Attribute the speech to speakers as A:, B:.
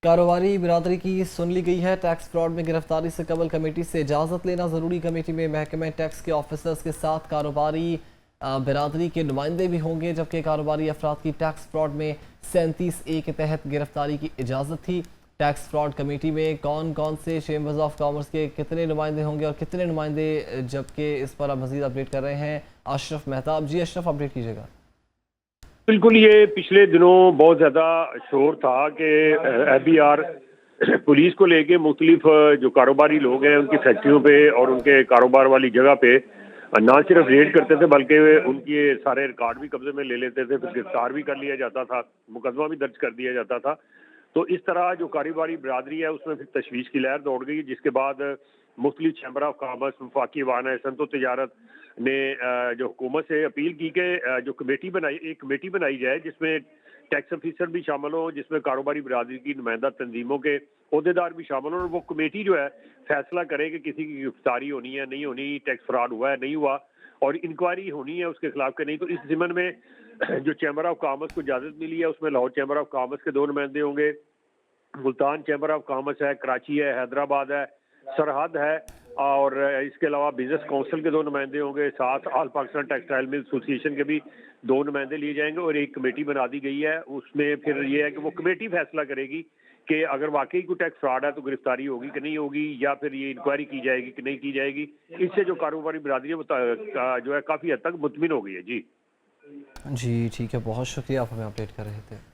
A: कारोबारी बिरादरी की सुन ली गई है। टैक्स फ्रॉड में गिरफ्तारी से कबल कमेटी से इजाज़त लेना ज़रूरी। कमेटी में महकमे टैक्स के ऑफिसर्स के साथ कारोबारी बिरादरी के नुमाइंदे भी होंगे, जबकि कारोबारी अफराद की टैक्स फ्रॉड में 37A के तहत गिरफ्तारी की इजाज़त थी। टैक्स फ्रॉड कमेटी में कौन कौन से चेम्बर्स ऑफ कॉमर्स के कितने नुमाइंदे होंगे और कितने नुमाइंदे, जबकि इस पर अब मज़ीद अपडेट कर रहे हैं अशरफ मेहताब। जी अशरफ, अपडेट कीजिएगा।
B: बिल्कुल, ये पिछले दिनों बहुत ज़्यादा शोर था कि FBI पुलिस को लेके मुख्तलिफ जो कारोबारी लोग हैं उनकी फैक्ट्रियों पे और उनके कारोबार वाली जगह पे ना सिर्फ रेड करते थे बल्कि उनके सारे रिकॉर्ड भी कब्जे में ले लेते थे, फिर गिरफ्तार भी कर लिया जाता था, मुकदमा भी दर्ज कर दिया जाता था। तो इस तरह जो कारोबारी बिरादरी है उसमें फिर तशवीश की लहर दौड़ गई, जिसके बाद मुख्तलिफ चैम्बर ऑफ कॉमर्स, वफाकी वाना सनत तजारत ने जो हुकूमत से अपील की कि जो एक कमेटी बनाई जाए जिसमें टैक्स ऑफिसर भी शामिल हो, जिसमें कारोबारी बिरादरी की नुमाइंदा तंजीमों के अहदेदार भी शामिल हो, और वो कमेटी जो है फैसला करे कि किसी की गिरफ्तारी होनी है नहीं होनी, टैक्स फ्रॉड हुआ है नहीं हुआ, और इंक्वायरी होनी है उसके खिलाफ के नहीं। तो इस ज़िम्न में जो चैम्बर ऑफ कॉमर्स को इजाज़त मिली है उसमें लाहौर चैम्बर ऑफ कॉमर्स के 2 नुमाइंदे होंगे, मुल्तान चैम्बर ऑफ कॉमर्स है, कराची है, हैदराबाद है, सरहद है, और इसके अलावा बिजनेस काउंसिल के 2 नुमाइंदे होंगे, साथ all Pakistan textile mill association के भी 2 नुमाइंदे लिए जाएंगे, और एक कमेटी बना दी गई है। उसमें फिर ये है कि वो कमेटी फैसला करेगी कि अगर वाकई कोई टैक्स फ्रॉड है तो गिरफ्तारी होगी कि नहीं होगी, या फिर ये इंक्वायरी की जाएगी कि नहीं की जाएगी। इससे जो कारोबारी बिरादरी है जो है काफ़ी हद तक मुतमिन हो गई है। जी
A: जी ठीक है, बहुत शुक्रिया, आप हमें अपडेट कर रहे थे।